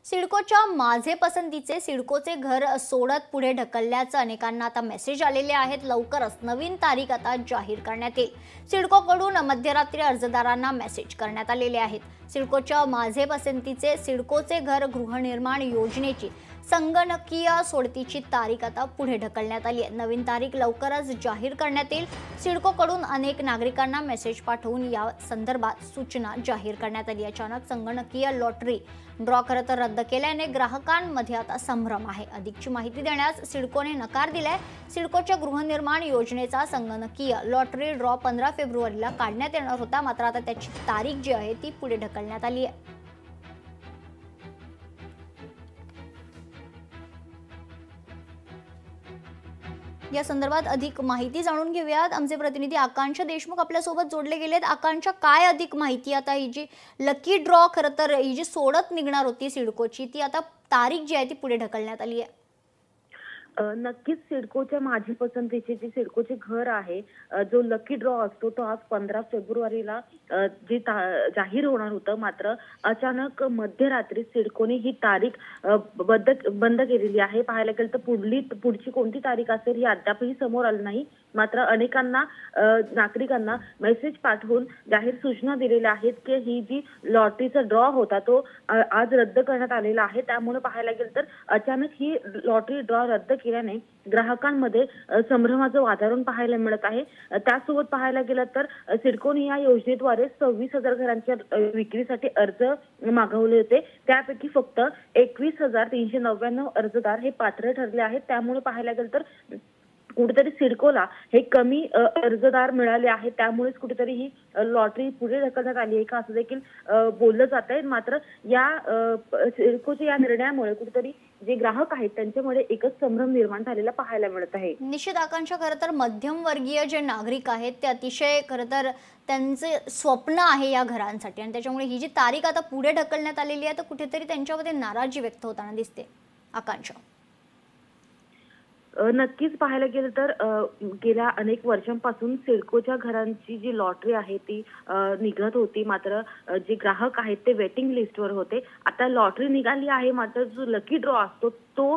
सिडकोच्या माझे पसंतीचे सिडकोचे घर सोडत पुढे ढकलल्याचं अनेकांना आता मेसेज आलेले आहेत। लवकरच नवीन तारीख आता जाहीर करण्यात येईल। सिडकोकडून मध्यरात्री अर्जदारांना मेसेज करण्यात आलेले आहेत। सिडकोच्या माझे पसंतीचे सिडकोचे घर गृहनिर्माण योजनेची संगणकीय सोडतीची तारीख आता पुढे ढकलण्यात आली आहे। नवीन तारीख लवकरच जाहीर करण्यात येईल। सिडकोकडून अनेक नागरिकांना मेसेज पाठवून या संदर्भात सूचना जाहीर करण्यात आली। अचानक संगणकीय लॉटरी ड्रॉ खरं तर रद्द केल्याने ग्राहकांमध्ये आता संभ्रम आहे। अधिकची माहिती देण्यास सिडकोने नकार दिलाय। सिडकोच्या गृहनिर्माण योजनेचा संगणकीय लॉटरी ड्रॉ 15 फेब्रुवारीला काढण्यात येणार होता, मात्र आता त्याची तारीख जी आहे ती पुढे ढकलण्यात आली आहे। या संदर्भात अधिक माहिती जाणून घेऊयात। आमचे प्रतिनिधी आकांक्षा देशमुख आपल्या सोबत जोडले गेलेत। आकांक्षा, काय अधिक माहिती? आता ही जी लकी ड्रॉ खरं तर ही जी सोडत निघणार होती सिडकोची, ती आता तारीख जी आहे ती पुढे ढकलण्यात आली आहे। नक्कीच सिडकोच्या माझी पसंतीचे जे सिडकोचे घर आहे, जो लकी ड्रॉ असतो तो आज 15 फेब्रुवारीला जाहीर होणार होतं, मात्र अचानक मध्यरात्री सिडकोने ही तारीख बंद केलेली आहे। पाहायला गेलं तर पुढची कोणती तारीख असेल ही अद्यापही समोर आली नाही। मात्र अनेकांना नागरिकांना मेसेज पाठवून जाहीर सूचना दिलेल्या आहेत की ही जी लॉटरीचा ड्रॉ होता तो आज रद्द करण्यात आलेला आहे। त्यामुळे पाहायला गेलं तर अचानक ही लॉटरी ड्रॉ रद्द केल्याने ग्राहकांमध्ये संभ्रमाचं वातावरण पाहायला मिळत आहे। त्यासोबत पाहायला गेलं तर सिडकोने या योजनेद्वारे 26,000 घरांच्या विक्रीसाठी अर्ज मागवले होते। त्यापैकी फक्त 21,399 अर्जदार हे पात्र ठरले आहेत। त्यामुळे पाहायला गेलं तर कुठेतरी सिडकोला हे कमी अर्जदार मिळाले आहेत। त्यामुळेच कुठेतरी ही लॉटरी पुढे ढकलण्यात आली आहे का असं देखील बोललं जात आहे। मात्र या सिडकोच्या या निर्णयामुळे कुठेतरी जे ग्राहक आहेत त्यांच्यामध्ये एकच संभ्रम निर्माण झालेला पाहायला मिळत आहे। निश्चित आकांक्षा, खरं तर मध्यमवर्गीय जे नागरिक आहेत ते अतिशय खरं तर त्यांचे स्वप्न आहे या घरांसाठी, आणि त्याच्यामुळे ही जी तारीख आता पुढे ढकलण्यात आलेली आहे तर कुठेतरी त्यांच्यामध्ये नाराजी व्यक्त होताना दिसते। आकांक्षा, नक्कीच पाहायला गेलं तर गेल्या अनेक वर्षांपासून सिडकोच्या घरांची जी लॉटरी आहे ती निघत होती, मात्र जे ग्राहक आहेत ते वेटिंग लिस्टवर होते। आता लॉटरी निघाली आहे, मात्र जो लकी ड्रॉ असतो तो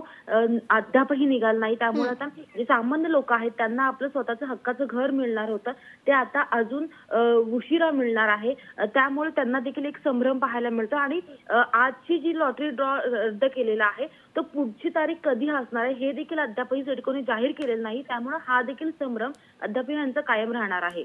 अद्यापही निघाला नाही। त्यामुळे आता जे सामान्य लोक आहेत त्यांना आपलं स्वतःचं हक्काचं घर मिळणार होतं ते आता अजून उशिरा मिळणार आहे। त्यामुळे त्यांना देखील एक संभ्रम पाहायला मिळतो। आणि आजची जी लॉटरी ड्रॉ रद्द केलेला आहे तो पुढची तारीख कधी असणार आहे हे देखील अद्यापही सिडकोने जाहीर केलेलं नाही। त्यामुळे हा देखील संभ्रम अद्याप यांचा कायम राहणार आहे।